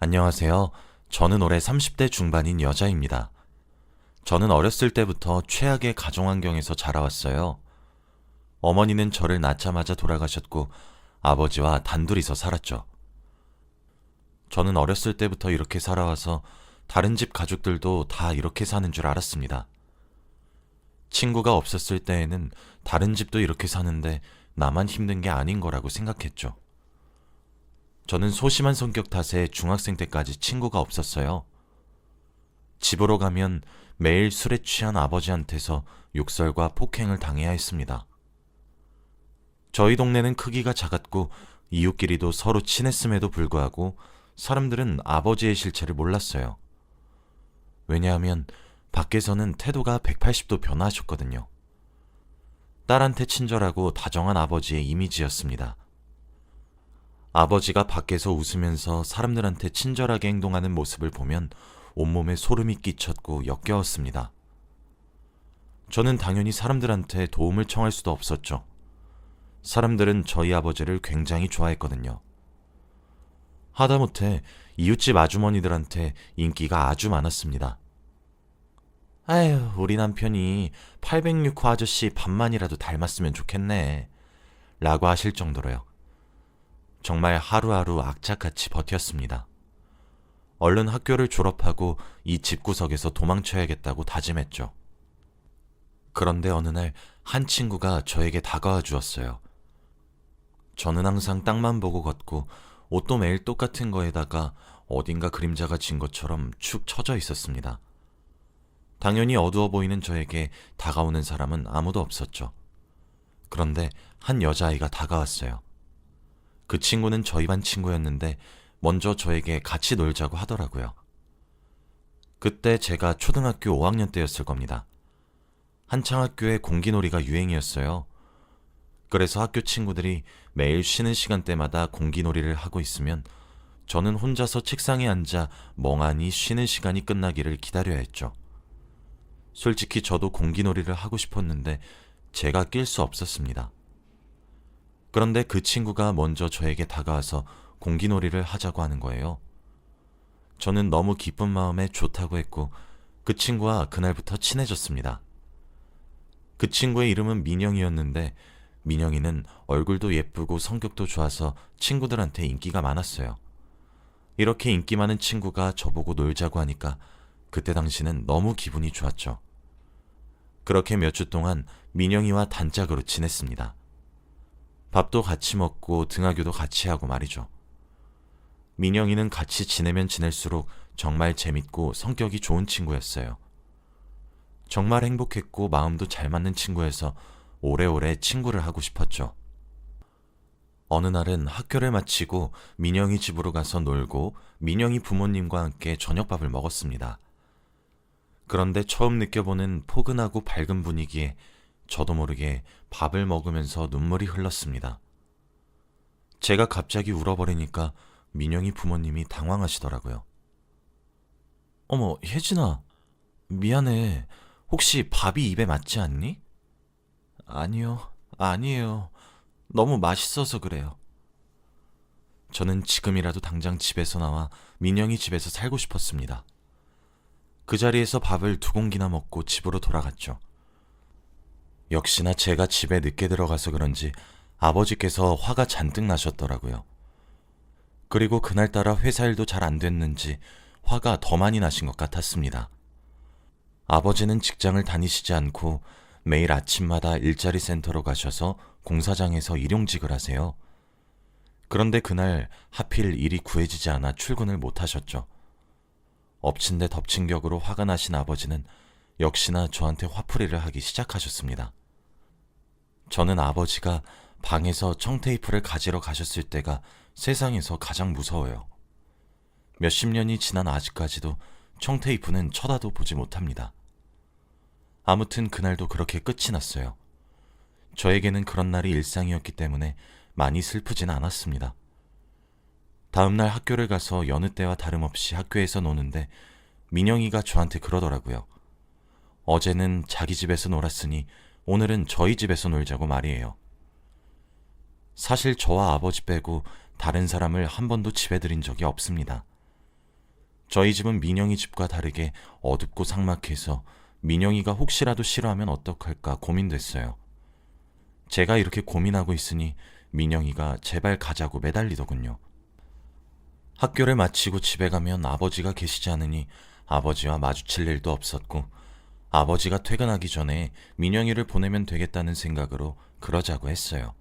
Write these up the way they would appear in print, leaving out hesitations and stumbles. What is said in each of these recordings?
안녕하세요. 저는 올해 30대 중반인 여자입니다. 저는 어렸을 때부터 최악의 가정 환경에서 자라왔어요. 어머니는 저를 낳자마자 돌아가셨고 아버지와 단둘이서 살았죠. 저는 어렸을 때부터 이렇게 살아와서 다른 집 가족들도 다 이렇게 사는 줄 알았습니다. 친구가 없었을 때에는 다른 집도 이렇게 사는데 나만 힘든 게 아닌 거라고 생각했죠. 저는 소심한 성격 탓에 중학생 때까지 친구가 없었어요. 집으로 가면 매일 술에 취한 아버지한테서 욕설과 폭행을 당해야 했습니다. 저희 동네는 크기가 작았고 이웃끼리도 서로 친했음에도 불구하고 사람들은 아버지의 실체를 몰랐어요. 왜냐하면 밖에서는 태도가 180도 변화하셨거든요. 딸한테 친절하고 다정한 아버지의 이미지였습니다. 아버지가 밖에서 웃으면서 사람들한테 친절하게 행동하는 모습을 보면 온몸에 소름이 끼쳤고 역겨웠습니다. 저는 당연히 사람들한테 도움을 청할 수도 없었죠. 사람들은 저희 아버지를 굉장히 좋아했거든요. 하다못해 이웃집 아주머니들한테 인기가 아주 많았습니다. 아휴, 우리 남편이 806호 아저씨 반만이라도 닮았으면 좋겠네. 라고 하실 정도로요. 정말 하루하루 악착같이 버텼습니다. 얼른 학교를 졸업하고 이 집구석에서 도망쳐야겠다고 다짐했죠. 그런데 어느 날 한 친구가 저에게 다가와 주었어요. 저는 항상 땅만 보고 걷고 옷도 매일 똑같은 거에다가 어딘가 그림자가 진 것처럼 축 처져 있었습니다. 당연히 어두워 보이는 저에게 다가오는 사람은 아무도 없었죠. 그런데 한 여자아이가 다가왔어요. 그 친구는 저희 반 친구였는데 먼저 저에게 같이 놀자고 하더라고요. 그때 제가 초등학교 5학년 때였을 겁니다. 한창 학교에 공기놀이가 유행이었어요. 그래서 학교 친구들이 매일 쉬는 시간대마다 공기놀이를 하고 있으면 저는 혼자서 책상에 앉아 멍하니 쉬는 시간이 끝나기를 기다려야 했죠. 솔직히 저도 공기놀이를 하고 싶었는데 제가 낄 수 없었습니다. 그런데 그 친구가 먼저 저에게 다가와서 공기놀이를 하자고 하는 거예요. 저는 너무 기쁜 마음에 좋다고 했고 그 친구와 그날부터 친해졌습니다. 그 친구의 이름은 민영이었는데 민영이는 얼굴도 예쁘고 성격도 좋아서 친구들한테 인기가 많았어요. 이렇게 인기 많은 친구가 저보고 놀자고 하니까 그때 당시는 너무 기분이 좋았죠. 그렇게 몇 주 동안 민영이와 단짝으로 지냈습니다. 밥도 같이 먹고 등하교도 같이 하고 말이죠. 민영이는 같이 지내면 지낼수록 정말 재밌고 성격이 좋은 친구였어요. 정말 행복했고 마음도 잘 맞는 친구여서 오래오래 친구를 하고 싶었죠. 어느 날은 학교를 마치고 민영이 집으로 가서 놀고 민영이 부모님과 함께 저녁밥을 먹었습니다. 그런데 처음 느껴보는 포근하고 밝은 분위기에 저도 모르게 밥을 먹으면서 눈물이 흘렀습니다. 제가 갑자기 울어버리니까 민영이 부모님이 당황하시더라고요. 어머, 혜진아, 미안해. 혹시 밥이 입에 맞지 않니? 아니요, 아니에요. 너무 맛있어서 그래요. 저는 지금이라도 당장 집에서 나와 민영이 집에서 살고 싶었습니다. 그 자리에서 밥을 2공기나 먹고 집으로 돌아갔죠. 역시나 제가 집에 늦게 들어가서 그런지 아버지께서 화가 잔뜩 나셨더라고요. 그리고 그날따라 회사 일도 잘 안 됐는지 화가 더 많이 나신 것 같았습니다. 아버지는 직장을 다니시지 않고 매일 아침마다 일자리 센터로 가셔서 공사장에서 일용직을 하세요. 그런데 그날 하필 일이 구해지지 않아 출근을 못 하셨죠. 엎친 데 덮친 격으로 화가 나신 아버지는 역시나 저한테 화풀이를 하기 시작하셨습니다. 저는 아버지가 방에서 청테이프를 가지러 가셨을 때가 세상에서 가장 무서워요. 몇십 년이 지난 아직까지도 청테이프는 쳐다도 보지 못합니다. 아무튼 그날도 그렇게 끝이 났어요. 저에게는 그런 날이 일상이었기 때문에 많이 슬프진 않았습니다. 다음날 학교를 가서 여느 때와 다름없이 학교에서 노는데 민영이가 저한테 그러더라고요. 어제는 자기 집에서 놀았으니 오늘은 저희 집에서 놀자고 말이에요. 사실 저와 아버지 빼고 다른 사람을 한 번도 집에 들인 적이 없습니다. 저희 집은 민영이 집과 다르게 어둡고 삭막해서 민영이가 혹시라도 싫어하면 어떡할까 고민됐어요. 제가 이렇게 고민하고 있으니 민영이가 제발 가자고 매달리더군요. 학교를 마치고 집에 가면 아버지가 계시지 않으니 아버지와 마주칠 일도 없었고, 아버지가 퇴근하기 전에 민영이를 보내면 되겠다는 생각으로 그러자고 했어요.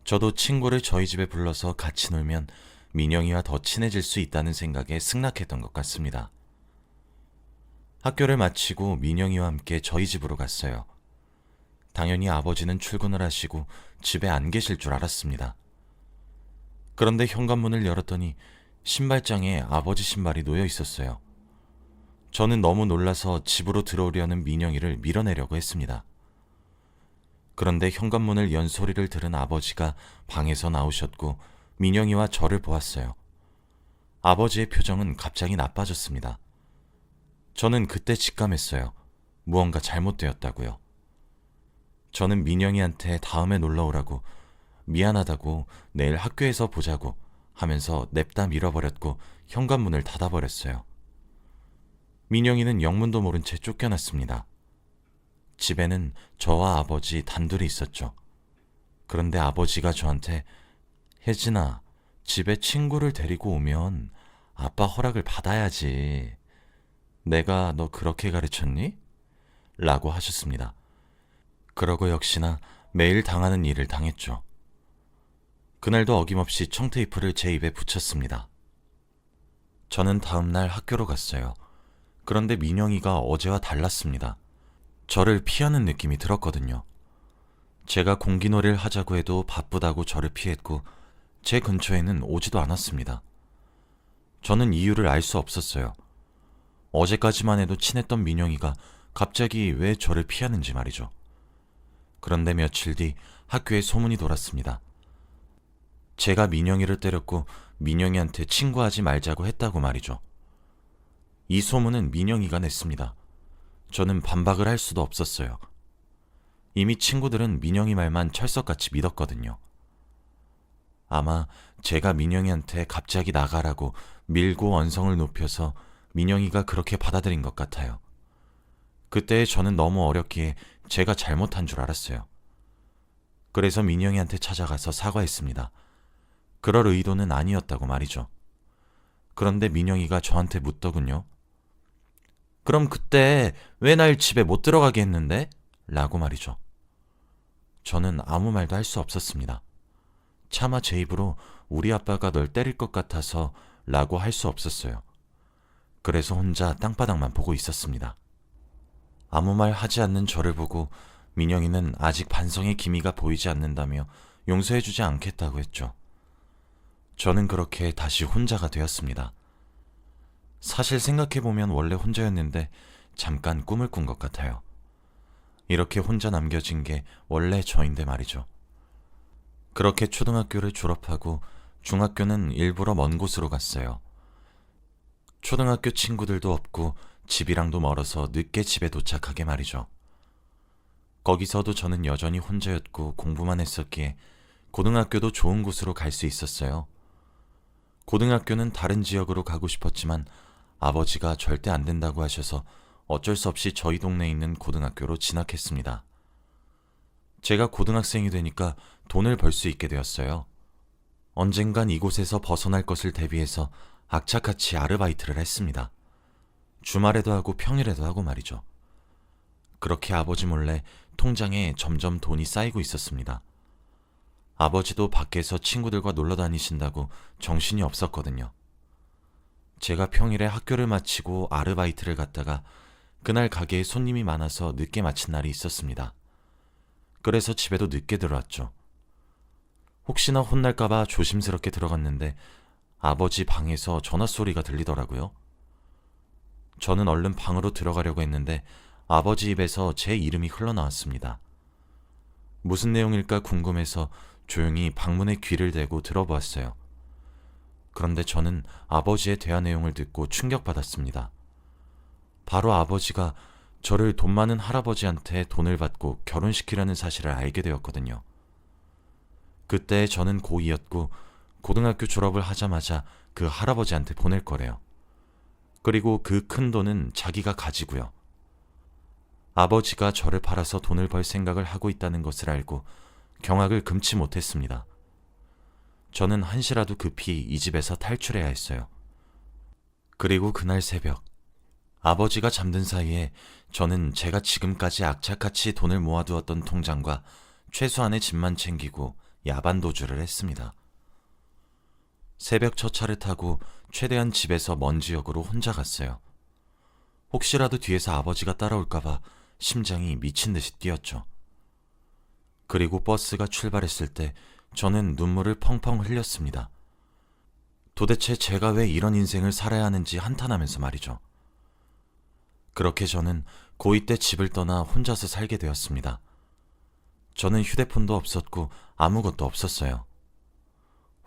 저도 친구를 저희 집에 불러서 같이 놀면 민영이와 더 친해질 수 있다는 생각에 승낙했던 것 같습니다. 학교를 마치고 민영이와 함께 저희 집으로 갔어요. 당연히 아버지는 출근을 하시고 집에 안 계실 줄 알았습니다. 그런데 현관문을 열었더니 신발장에 아버지 신발이 놓여 있었어요. 저는 너무 놀라서 집으로 들어오려는 민영이를 밀어내려고 했습니다. 그런데 현관문을 연 소리를 들은 아버지가 방에서 나오셨고 민영이와 저를 보았어요. 아버지의 표정은 갑자기 나빠졌습니다. 저는 그때 직감했어요. 무언가 잘못되었다고요. 저는 민영이한테 다음에 놀러 오라고, 미안하다고, 내일 학교에서 보자고 하면서 냅다 밀어버렸고 현관문을 닫아버렸어요. 민영이는 영문도 모른 채 쫓겨났습니다. 집에는 저와 아버지 단둘이 있었죠. 그런데 아버지가 저한테 혜진아, 집에 친구를 데리고 오면 아빠 허락을 받아야지. 내가 너 그렇게 가르쳤니? 라고 하셨습니다. 그러고 역시나 매일 당하는 일을 당했죠. 그날도 어김없이 청테이프를 제 입에 붙였습니다. 저는 다음날 학교로 갔어요. 그런데 민영이가 어제와 달랐습니다. 저를 피하는 느낌이 들었거든요. 제가 공기놀이를 하자고 해도 바쁘다고 저를 피했고 제 근처에는 오지도 않았습니다. 저는 이유를 알 수 없었어요. 어제까지만 해도 친했던 민영이가 갑자기 왜 저를 피하는지 말이죠. 그런데 며칠 뒤 학교에 소문이 돌았습니다. 제가 민영이를 때렸고 민영이한테 친구하지 말자고 했다고 말이죠. 이 소문은 민영이가 냈습니다. 저는 반박을 할 수도 없었어요. 이미 친구들은 민영이 말만 철석같이 믿었거든요. 아마 제가 민영이한테 갑자기 나가라고 밀고 언성을 높여서 민영이가 그렇게 받아들인 것 같아요. 그때 저는 너무 어렸기에 제가 잘못한 줄 알았어요. 그래서 민영이한테 찾아가서 사과했습니다. 그럴 의도는 아니었다고 말이죠. 그런데 민영이가 저한테 묻더군요. 그럼 그때 왜 날 집에 못 들어가게 했는데? 라고 말이죠. 저는 아무 말도 할 수 없었습니다. 차마 제 입으로 우리 아빠가 널 때릴 것 같아서 라고 할 수 없었어요. 그래서 혼자 땅바닥만 보고 있었습니다. 아무 말 하지 않는 저를 보고 민영이는 아직 반성의 기미가 보이지 않는다며 용서해주지 않겠다고 했죠. 저는 그렇게 다시 혼자가 되었습니다. 사실 생각해보면 원래 혼자였는데 잠깐 꿈을 꾼 것 같아요. 이렇게 혼자 남겨진 게 원래 저인데 말이죠. 그렇게 초등학교를 졸업하고 중학교는 일부러 먼 곳으로 갔어요. 초등학교 친구들도 없고 집이랑도 멀어서 늦게 집에 도착하게 말이죠. 거기서도 저는 여전히 혼자였고 공부만 했었기에 고등학교도 좋은 곳으로 갈 수 있었어요. 고등학교는 다른 지역으로 가고 싶었지만 아버지가 절대 안 된다고 하셔서 어쩔 수 없이 저희 동네에 있는 고등학교로 진학했습니다. 제가 고등학생이 되니까 돈을 벌 수 있게 되었어요. 언젠간 이곳에서 벗어날 것을 대비해서 악착같이 아르바이트를 했습니다. 주말에도 하고 평일에도 하고 말이죠. 그렇게 아버지 몰래 통장에 점점 돈이 쌓이고 있었습니다. 아버지도 밖에서 친구들과 놀러 다니신다고 정신이 없었거든요. 제가 평일에 학교를 마치고 아르바이트를 갔다가 그날 가게에 손님이 많아서 늦게 마친 날이 있었습니다. 그래서 집에도 늦게 들어왔죠. 혹시나 혼날까봐 조심스럽게 들어갔는데 아버지 방에서 전화 소리가 들리더라고요. 저는 얼른 방으로 들어가려고 했는데 아버지 입에서 제 이름이 흘러나왔습니다. 무슨 내용일까 궁금해서 조용히 방문에 귀를 대고 들어보았어요. 그런데 저는 아버지의 대화 내용을 듣고 충격받았습니다. 바로 아버지가 저를 돈 많은 할아버지한테 돈을 받고 결혼시키려는 사실을 알게 되었거든요. 그때 저는 고2였고 고등학교 졸업을 하자마자 그 할아버지한테 보낼 거래요. 그리고 그 큰 돈은 자기가 가지고요. 아버지가 저를 팔아서 돈을 벌 생각을 하고 있다는 것을 알고 경악을 금치 못했습니다. 저는 한시라도 급히 이 집에서 탈출해야 했어요. 그리고 그날 새벽, 아버지가 잠든 사이에 저는 제가 지금까지 악착같이 돈을 모아두었던 통장과 최소한의 집만 챙기고 야반 도주를 했습니다. 새벽 첫 차를 타고 최대한 집에서 먼 지역으로 혼자 갔어요. 혹시라도 뒤에서 아버지가 따라올까봐 심장이 미친 듯이 뛰었죠. 그리고 버스가 출발했을 때 저는 눈물을 펑펑 흘렸습니다. 도대체 제가 왜 이런 인생을 살아야 하는지 한탄하면서 말이죠. 그렇게 저는 고2 때 집을 떠나 혼자서 살게 되었습니다. 저는 휴대폰도 없었고 아무것도 없었어요.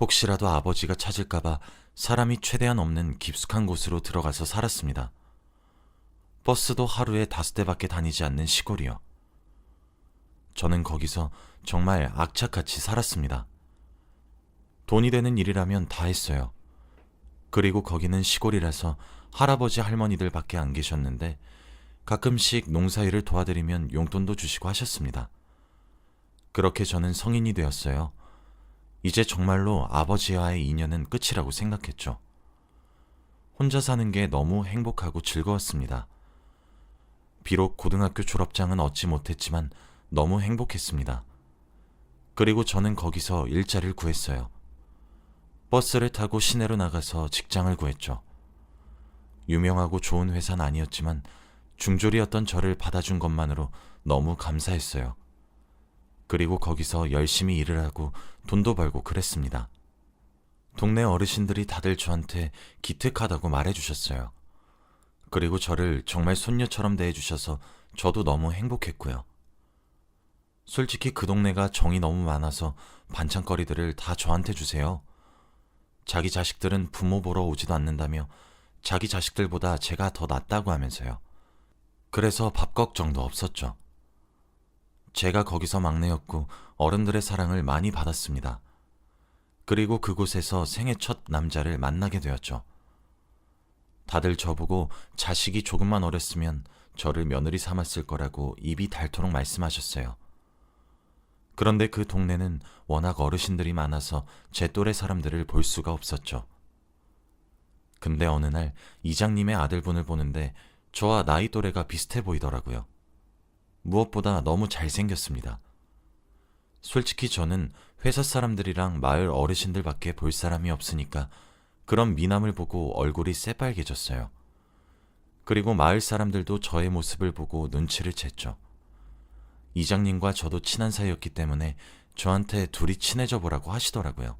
혹시라도 아버지가 찾을까봐 사람이 최대한 없는 깊숙한 곳으로 들어가서 살았습니다. 버스도 하루에 5대밖에 다니지 않는 시골이요. 저는 거기서 정말 악착같이 살았습니다. 돈이 되는 일이라면 다 했어요. 그리고 거기는 시골이라서 할아버지 할머니들밖에 안 계셨는데 가끔씩 농사일을 도와드리면 용돈도 주시고 하셨습니다. 그렇게 저는 성인이 되었어요. 이제 정말로 아버지와의 인연은 끝이라고 생각했죠. 혼자 사는 게 너무 행복하고 즐거웠습니다. 비록 고등학교 졸업장은 얻지 못했지만 너무 행복했습니다. 그리고 저는 거기서 일자리를 구했어요. 버스를 타고 시내로 나가서 직장을 구했죠. 유명하고 좋은 회사는 아니었지만 중졸이었던 저를 받아준 것만으로 너무 감사했어요. 그리고 거기서 열심히 일을 하고 돈도 벌고 그랬습니다. 동네 어르신들이 다들 저한테 기특하다고 말해주셨어요. 그리고 저를 정말 손녀처럼 대해주셔서 저도 너무 행복했고요. 솔직히 그 동네가 정이 너무 많아서 반찬거리들을 다 저한테 주세요. 자기 자식들은 부모 보러 오지도 않는다며 자기 자식들보다 제가 더 낫다고 하면서요. 그래서 밥 걱정도 없었죠. 제가 거기서 막내였고 어른들의 사랑을 많이 받았습니다. 그리고 그곳에서 생애 첫 남자를 만나게 되었죠. 다들 저보고 자식이 조금만 어렸으면 저를 며느리 삼았을 거라고 입이 닳도록 말씀하셨어요. 그런데 그 동네는 워낙 어르신들이 많아서 제 또래 사람들을 볼 수가 없었죠. 근데 어느 날 이장님의 아들분을 보는데 저와 나이 또래가 비슷해 보이더라고요. 무엇보다 너무 잘생겼습니다. 솔직히 저는 회사 사람들이랑 마을 어르신들밖에 볼 사람이 없으니까 그런 미남을 보고 얼굴이 새빨개졌어요. 그리고 마을 사람들도 저의 모습을 보고 눈치를 챘죠. 이장님과 저도 친한 사이였기 때문에 저한테 둘이 친해져 보라고 하시더라고요.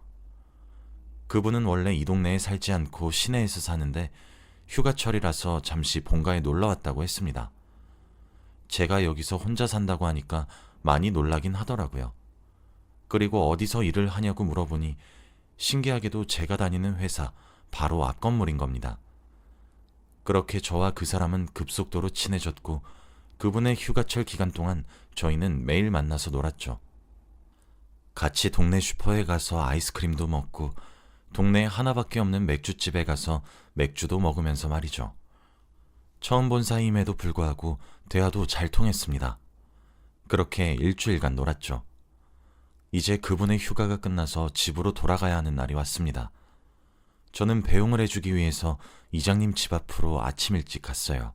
그분은 원래 이 동네에 살지 않고 시내에서 사는데 휴가철이라서 잠시 본가에 놀러 왔다고 했습니다. 제가 여기서 혼자 산다고 하니까 많이 놀라긴 하더라고요. 그리고 어디서 일을 하냐고 물어보니 신기하게도 제가 다니는 회사 바로 앞 건물인 겁니다. 그렇게 저와 그 사람은 급속도로 친해졌고 그분의 휴가철 기간 동안 저희는 매일 만나서 놀았죠. 같이 동네 슈퍼에 가서 아이스크림도 먹고 동네에 하나밖에 없는 맥주집에 가서 맥주도 먹으면서 말이죠. 처음 본 사이임에도 불구하고 대화도 잘 통했습니다. 그렇게 일주일간 놀았죠. 이제 그분의 휴가가 끝나서 집으로 돌아가야 하는 날이 왔습니다. 저는 배웅을 해주기 위해서 이장님 집 앞으로 아침 일찍 갔어요.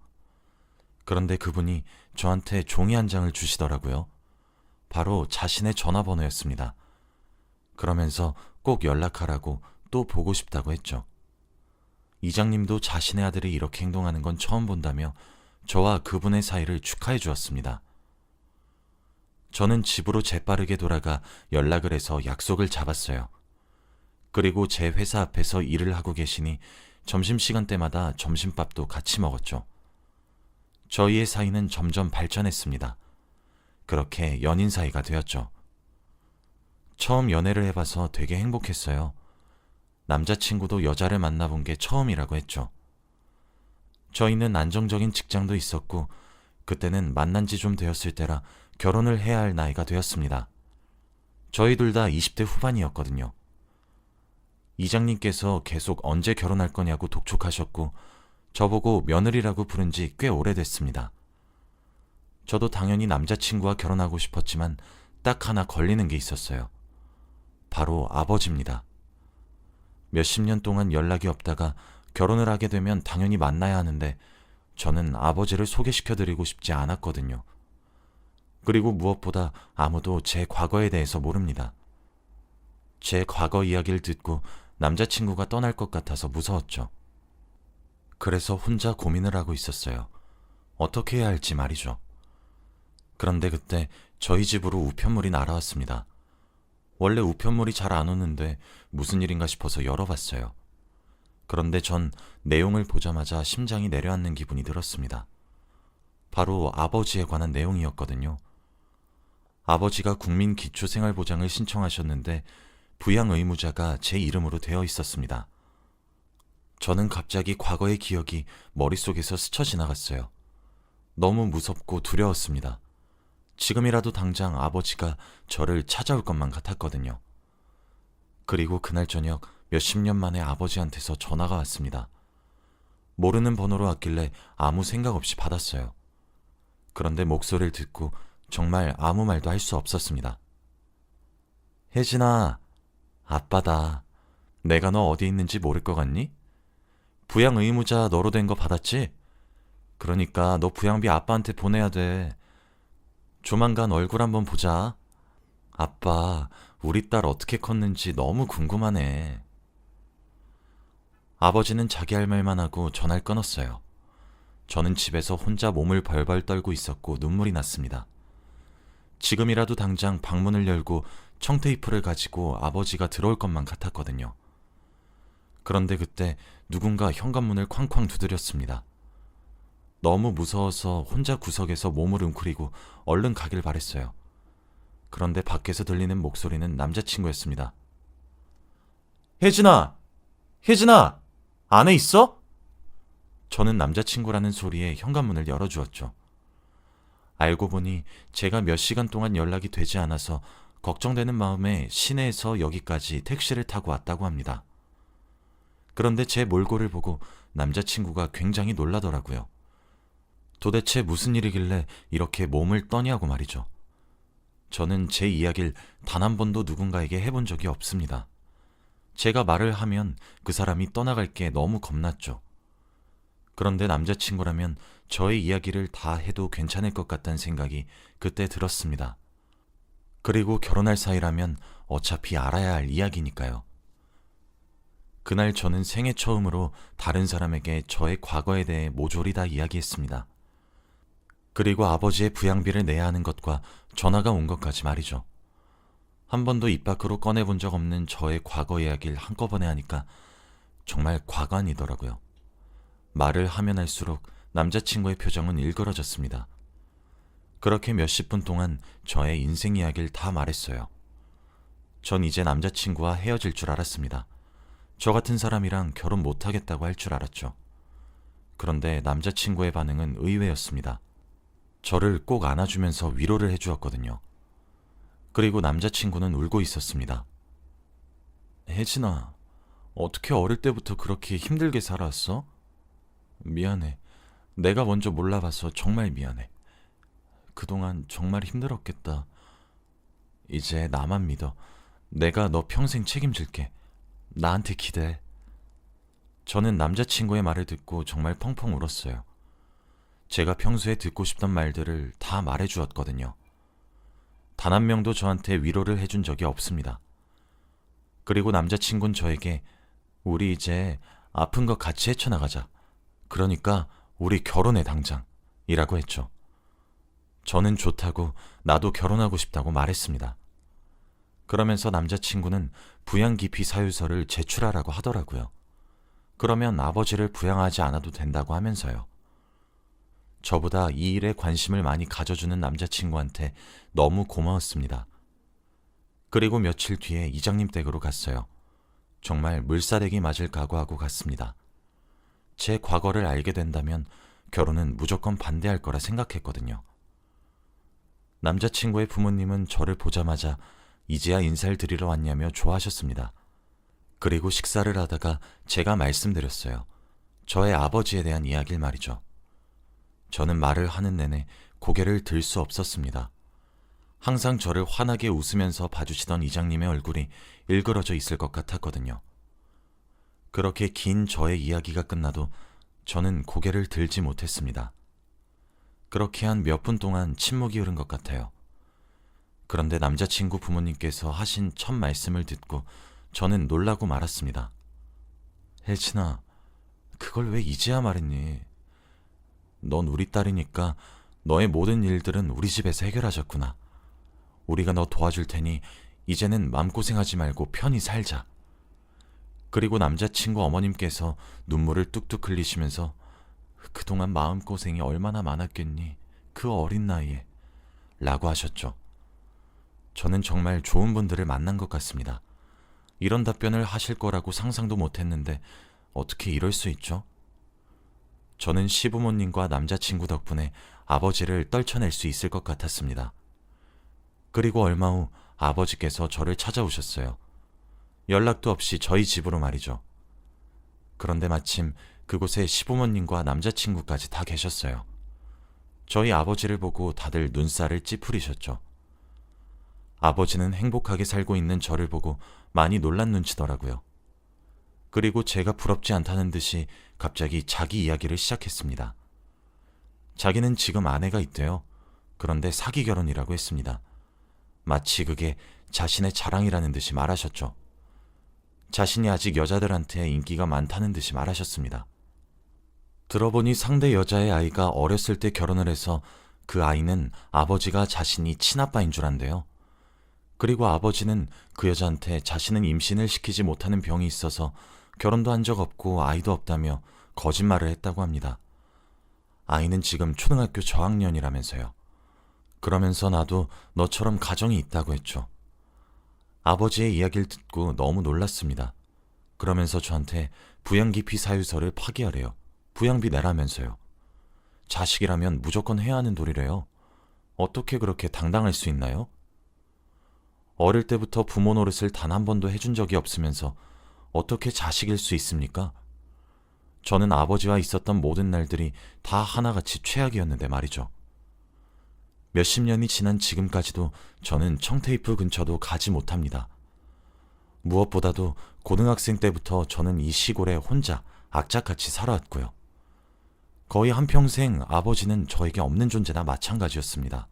그런데 그분이 저한테 종이 한 장을 주시더라고요. 바로 자신의 전화번호였습니다. 그러면서 꼭 연락하라고 또 보고 싶다고 했죠. 이장님도 자신의 아들이 이렇게 행동하는 건 처음 본다며 저와 그분의 사이를 축하해 주었습니다. 저는 집으로 재빠르게 돌아가 연락을 해서 약속을 잡았어요. 그리고 제 회사 앞에서 일을 하고 계시니 점심시간 때마다 점심밥도 같이 먹었죠. 저희의 사이는 점점 발전했습니다. 그렇게 연인 사이가 되었죠. 처음 연애를 해봐서 되게 행복했어요. 남자친구도 여자를 만나본 게 처음이라고 했죠. 저희는 안정적인 직장도 있었고 그때는 만난 지 좀 되었을 때라 결혼을 해야 할 나이가 되었습니다. 저희 둘 다 20대 후반이었거든요. 이장님께서 계속 언제 결혼할 거냐고 독촉하셨고 저보고 며느리라고 부른 지 꽤 오래됐습니다. 저도 당연히 남자친구와 결혼하고 싶었지만 딱 하나 걸리는 게 있었어요. 바로 아버지입니다. 몇십 년 동안 연락이 없다가 결혼을 하게 되면 당연히 만나야 하는데 저는 아버지를 소개시켜드리고 싶지 않았거든요. 그리고 무엇보다 아무도 제 과거에 대해서 모릅니다. 제 과거 이야기를 듣고 남자친구가 떠날 것 같아서 무서웠죠. 그래서 혼자 고민을 하고 있었어요. 어떻게 해야 할지 말이죠. 그런데 그때 저희 집으로 우편물이 날아왔습니다. 원래 우편물이 잘 안 오는데 무슨 일인가 싶어서 열어봤어요. 그런데 전 내용을 보자마자 심장이 내려앉는 기분이 들었습니다. 바로 아버지에 관한 내용이었거든요. 아버지가 국민기초생활보장을 신청하셨는데 부양 의무자가 제 이름으로 되어 있었습니다. 저는 갑자기 과거의 기억이 머릿속에서 스쳐 지나갔어요. 너무 무섭고 두려웠습니다. 지금이라도 당장 아버지가 저를 찾아올 것만 같았거든요. 그리고 그날 저녁 몇십 년 만에 아버지한테서 전화가 왔습니다. 모르는 번호로 왔길래 아무 생각 없이 받았어요. 그런데 목소리를 듣고 정말 아무 말도 할 수 없었습니다. 혜진아, 아빠다. 내가 너 어디 있는지 모를 것 같니? 부양 의무자 너로 된 거 받았지? 그러니까 너 부양비 아빠한테 보내야 돼. 조만간 얼굴 한번 보자. 아빠, 우리 딸 어떻게 컸는지 너무 궁금하네. 아버지는 자기 할 말만 하고 전화를 끊었어요. 저는 집에서 혼자 몸을 벌벌 떨고 있었고 눈물이 났습니다. 지금이라도 당장 방문을 열고 청테이프를 가지고 아버지가 들어올 것만 같았거든요. 그런데 그때 누군가 현관문을 쾅쾅 두드렸습니다. 너무 무서워서 혼자 구석에서 몸을 웅크리고 얼른 가길 바랬어요. 그런데 밖에서 들리는 목소리는 남자친구였습니다. 혜진아! 혜진아! 안에 있어? 저는 남자친구라는 소리에 현관문을 열어주었죠. 알고 보니 제가 몇 시간 동안 연락이 되지 않아서 걱정되는 마음에 시내에서 여기까지 택시를 타고 왔다고 합니다. 그런데 제 몰골을 보고 남자친구가 굉장히 놀라더라고요. 도대체 무슨 일이길래 이렇게 몸을 떠냐고 말이죠. 저는 제 이야기를 단 한 번도 누군가에게 해본 적이 없습니다. 제가 말을 하면 그 사람이 떠나갈 게 너무 겁났죠. 그런데 남자친구라면 저의 이야기를 다 해도 괜찮을 것 같다는 생각이 그때 들었습니다. 그리고 결혼할 사이라면 어차피 알아야 할 이야기니까요. 그날 저는 생애 처음으로 다른 사람에게 저의 과거에 대해 모조리 다 이야기했습니다. 그리고 아버지의 부양비를 내야 하는 것과 전화가 온 것까지 말이죠. 한 번도 입 밖으로 꺼내본 적 없는 저의 과거 이야기를 한꺼번에 하니까 정말 과관이더라고요. 말을 하면 할수록 남자친구의 표정은 일그러졌습니다. 그렇게 몇십 분 동안 저의 인생 이야기를 다 말했어요. 전 이제 남자친구와 헤어질 줄 알았습니다. 저 같은 사람이랑 결혼 못하겠다고 할 줄 알았죠. 그런데 남자친구의 반응은 의외였습니다. 저를 꼭 안아주면서 위로를 해주었거든요. 그리고 남자친구는 울고 있었습니다. 혜진아, 어떻게 어릴 때부터 그렇게 힘들게 살아왔어? 미안해. 내가 먼저 몰라봐서 정말 미안해. 그동안 정말 힘들었겠다. 이제 나만 믿어. 내가 너 평생 책임질게. 나한테 기대해. 저는 남자친구의 말을 듣고 정말 펑펑 울었어요. 제가 평소에 듣고 싶던 말들을 다 말해주었거든요. 단 한 명도 저한테 위로를 해준 적이 없습니다. 그리고 남자친구는 저에게 우리 이제 아픈 거 같이 헤쳐나가자. 그러니까 우리 결혼해 당장 이라고 했죠. 저는 좋다고 나도 결혼하고 싶다고 말했습니다. 그러면서 남자친구는 부양기피 사유서를 제출하라고 하더라고요. 그러면 아버지를 부양하지 않아도 된다고 하면서요. 저보다 이 일에 관심을 많이 가져주는 남자친구한테 너무 고마웠습니다. 그리고 며칠 뒤에 이장님 댁으로 갔어요. 정말 물사대기 맞을 각오하고 갔습니다. 제 과거를 알게 된다면 결혼은 무조건 반대할 거라 생각했거든요. 남자친구의 부모님은 저를 보자마자 이제야 인사를 드리러 왔냐며 좋아하셨습니다. 그리고 식사를 하다가 제가 말씀드렸어요. 저의 아버지에 대한 이야기를 말이죠. 저는 말을 하는 내내 고개를 들 수 없었습니다. 항상 저를 환하게 웃으면서 봐주시던 이장님의 얼굴이 일그러져 있을 것 같았거든요. 그렇게 긴 저의 이야기가 끝나도 저는 고개를 들지 못했습니다. 그렇게 한 몇 분 동안 침묵이 흐른 것 같아요. 그런데 남자친구 부모님께서 하신 첫 말씀을 듣고 저는 놀라고 말았습니다. 혜진아, 그걸 왜 이제야 말했니? 넌 우리 딸이니까 너의 모든 일들은 우리 집에서 해결하셨구나. 우리가 너 도와줄 테니 이제는 마음고생하지 말고 편히 살자. 그리고 남자친구 어머님께서 눈물을 뚝뚝 흘리시면서 그동안 마음고생이 얼마나 많았겠니? 그 어린 나이에. 라고 하셨죠. 저는 정말 좋은 분들을 만난 것 같습니다. 이런 답변을 하실 거라고 상상도 못했는데 어떻게 이럴 수 있죠? 저는 시부모님과 남자친구 덕분에 아버지를 떨쳐낼 수 있을 것 같았습니다. 그리고 얼마 후 아버지께서 저를 찾아오셨어요. 연락도 없이 저희 집으로 말이죠. 그런데 마침 그곳에 시부모님과 남자친구까지 다 계셨어요. 저희 아버지를 보고 다들 눈살을 찌푸리셨죠. 아버지는 행복하게 살고 있는 저를 보고 많이 놀란 눈치더라고요. 그리고 제가 부럽지 않다는 듯이 갑자기 자기 이야기를 시작했습니다. 자기는 지금 아내가 있대요. 그런데 사기 결혼이라고 했습니다. 마치 그게 자신의 자랑이라는 듯이 말하셨죠. 자신이 아직 여자들한테 인기가 많다는 듯이 말하셨습니다. 들어보니 상대 여자의 아이가 어렸을 때 결혼을 해서 그 아이는 아버지가 자신이 친아빠인 줄 안대요. 그리고 아버지는 그 여자한테 자신은 임신을 시키지 못하는 병이 있어서 결혼도 한 적 없고 아이도 없다며 거짓말을 했다고 합니다. 아이는 지금 초등학교 저학년이라면서요. 그러면서 나도 너처럼 가정이 있다고 했죠. 아버지의 이야기를 듣고 너무 놀랐습니다. 그러면서 저한테 부양기피 사유서를 파기하래요. 부양비 내라면서요. 자식이라면 무조건 해야 하는 도리래요. 어떻게 그렇게 당당할 수 있나요? 어릴 때부터 부모 노릇을 단 한 번도 해준 적이 없으면서 어떻게 자식일 수 있습니까? 저는 아버지와 있었던 모든 날들이 다 하나같이 최악이었는데 말이죠. 몇십 년이 지난 지금까지도 저는 청테이프 근처도 가지 못합니다. 무엇보다도 고등학생 때부터 저는 이 시골에 혼자 악착같이 살아왔고요. 거의 한평생 아버지는 저에게 없는 존재나 마찬가지였습니다.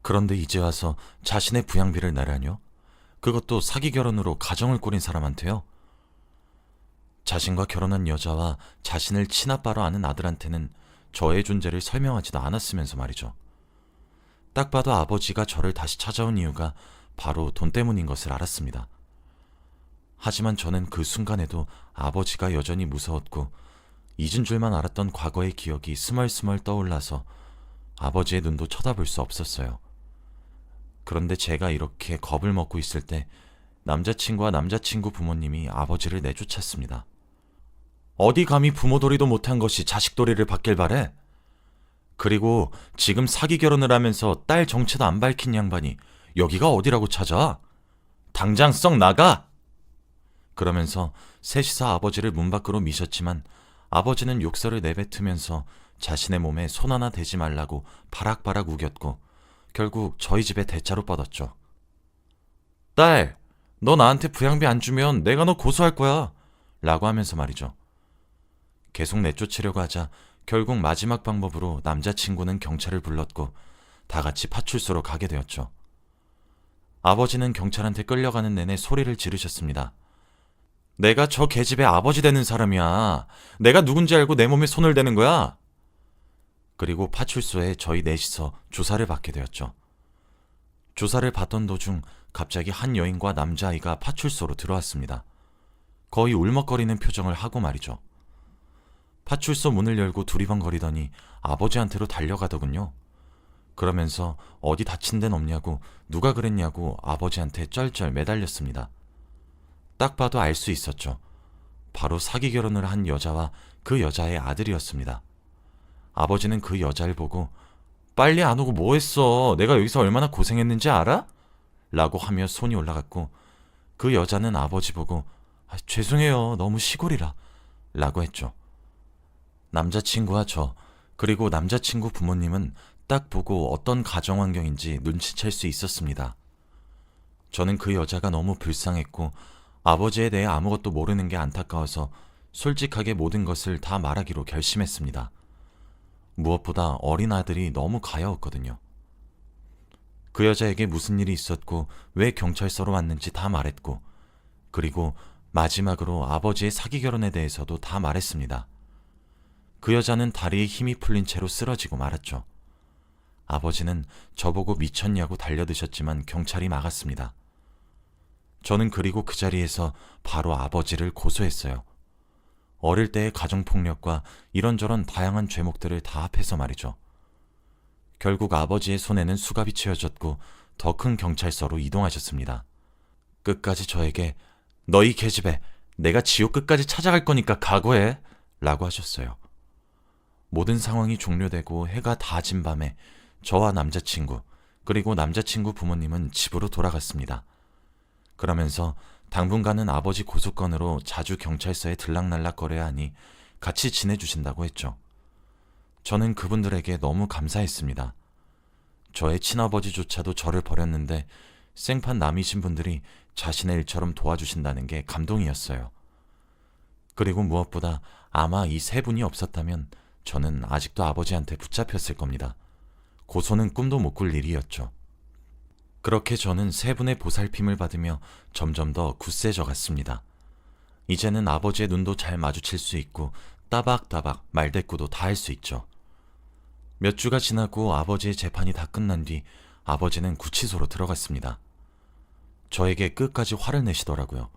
그런데 이제 와서 자신의 부양비를 내라뇨? 그것도 사기 결혼으로 가정을 꾸린 사람한테요? 자신과 결혼한 여자와 자신을 친아빠로 아는 아들한테는 저의 존재를 설명하지도 않았으면서 말이죠. 딱 봐도 아버지가 저를 다시 찾아온 이유가 바로 돈 때문인 것을 알았습니다. 하지만 저는 그 순간에도 아버지가 여전히 무서웠고 잊은 줄만 알았던 과거의 기억이 스멀스멀 떠올라서 아버지의 눈도 쳐다볼 수 없었어요. 그런데 제가 이렇게 겁을 먹고 있을 때 남자친구와 남자친구 부모님이 아버지를 내쫓았습니다. 어디 감히 부모도리도 못한 것이 자식도리를 받길 바래? 그리고 지금 사기 결혼을 하면서 딸 정체도 안 밝힌 양반이 여기가 어디라고 찾아? 당장 썩 나가! 그러면서 셋이서 아버지를 문 밖으로 미셨지만 아버지는 욕설을 내뱉으면서 자신의 몸에 손 하나 대지 말라고 바락바락 우겼고 결국 저희 집에 대차로 뻗었죠. 딸, 너 나한테 부양비 안 주면 내가 너 고소할 거야. 라고 하면서 말이죠. 계속 내쫓으려고 하자 결국 마지막 방법으로 남자친구는 경찰을 불렀고 다 같이 파출소로 가게 되었죠. 아버지는 경찰한테 끌려가는 내내 소리를 지르셨습니다. 내가 저 계집애 아버지 되는 사람이야. 내가 누군지 알고 내 몸에 손을 대는 거야. 그리고 파출소에 저희 넷이서 조사를 받게 되었죠. 조사를 받던 도중 갑자기 한 여인과 남자아이가 파출소로 들어왔습니다. 거의 울먹거리는 표정을 하고 말이죠. 파출소 문을 열고 두리번거리더니 아버지한테로 달려가더군요. 그러면서 어디 다친 데는 없냐고 누가 그랬냐고 아버지한테 쩔쩔 매달렸습니다. 딱 봐도 알 수 있었죠. 바로 사기 결혼을 한 여자와 그 여자의 아들이었습니다. 아버지는 그 여자를 보고 빨리 안 오고 뭐 했어? 내가 여기서 얼마나 고생했는지 알아? 라고 하며 손이 올라갔고 그 여자는 아버지 보고 죄송해요. 너무 시골이라 라고 했죠. 남자친구와 저, 그리고 남자친구 부모님은 딱 보고 어떤 가정 환경인지 눈치챌 수 있었습니다. 저는 그 여자가 너무 불쌍했고 아버지에 대해 아무것도 모르는 게 안타까워서 솔직하게 모든 것을 다 말하기로 결심했습니다. 무엇보다 어린 아들이 너무 가여웠거든요. 그 여자에게 무슨 일이 있었고 왜 경찰서로 왔는지 다 말했고, 그리고 마지막으로 아버지의 사기 결혼에 대해서도 다 말했습니다. 그 여자는 다리에 힘이 풀린 채로 쓰러지고 말았죠. 아버지는 저보고 미쳤냐고 달려드셨지만 경찰이 막았습니다. 저는 그리고 그 자리에서 바로 아버지를 고소했어요. 어릴 때의 가정폭력과 이런저런 다양한 죄목들을 다 합해서 말이죠. 결국 아버지의 손에는 수갑이 채워졌고 더 큰 경찰서로 이동하셨습니다. 끝까지 저에게 너희 계집애, 내가 지옥 끝까지 찾아갈 거니까 각오해 라고 하셨어요. 모든 상황이 종료되고 해가 다 진 밤에 저와 남자친구, 그리고 남자친구 부모님은 집으로 돌아갔습니다. 그러면서 당분간은 아버지 고소건으로 자주 경찰서에 들락날락거려야 하니 같이 지내주신다고 했죠. 저는 그분들에게 너무 감사했습니다. 저의 친아버지조차도 저를 버렸는데 생판 남이신 분들이 자신의 일처럼 도와주신다는 게 감동이었어요. 그리고 무엇보다 아마 이 세 분이 없었다면 저는 아직도 아버지한테 붙잡혔을 겁니다. 고소는 꿈도 못 꿀 일이었죠. 그렇게 저는 세 분의 보살핌을 받으며 점점 더 굳세져 갔습니다. 이제는 아버지의 눈도 잘 마주칠 수 있고 따박따박 말대꾸도 다 할 수 있죠. 몇 주가 지나고 아버지의 재판이 다 끝난 뒤 아버지는 구치소로 들어갔습니다. 저에게 끝까지 화를 내시더라고요.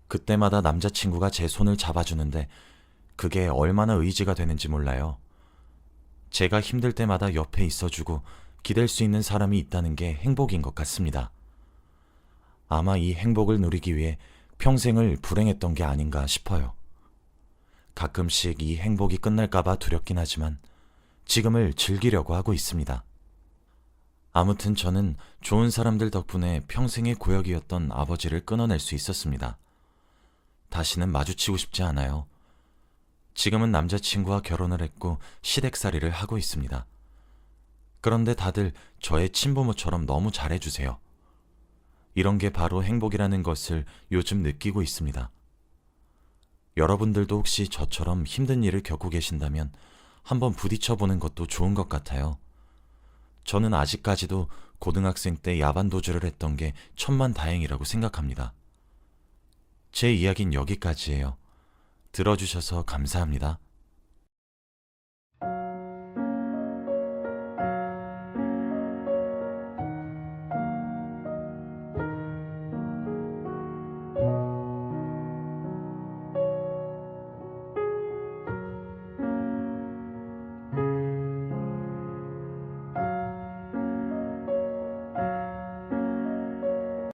그때마다 남자친구가 제 손을 잡아주는데 그게 얼마나 의지가 되는지 몰라요. 제가 힘들 때마다 옆에 있어주고 기댈 수 있는 사람이 있다는 게 행복인 것 같습니다. 아마 이 행복을 누리기 위해 평생을 불행했던 게 아닌가 싶어요. 가끔씩 이 행복이 끝날까봐 두렵긴 하지만 지금을 즐기려고 하고 있습니다. 아무튼 저는 좋은 사람들 덕분에 평생의 고역이었던 아버지를 끊어낼 수 있었습니다. 다시는 마주치고 싶지 않아요. 지금은 남자친구와 결혼을 했고 시댁살이를 하고 있습니다. 그런데 다들 저의 친부모처럼 너무 잘해주세요. 이런 게 바로 행복이라는 것을 요즘 느끼고 있습니다. 여러분들도 혹시 저처럼 힘든 일을 겪고 계신다면 한번 부딪혀보는 것도 좋은 것 같아요. 저는 아직까지도 고등학생 때 야반 도주를 했던 게 천만다행이라고 생각합니다. 제 이야기는 여기까지예요. 들어주셔서 감사합니다.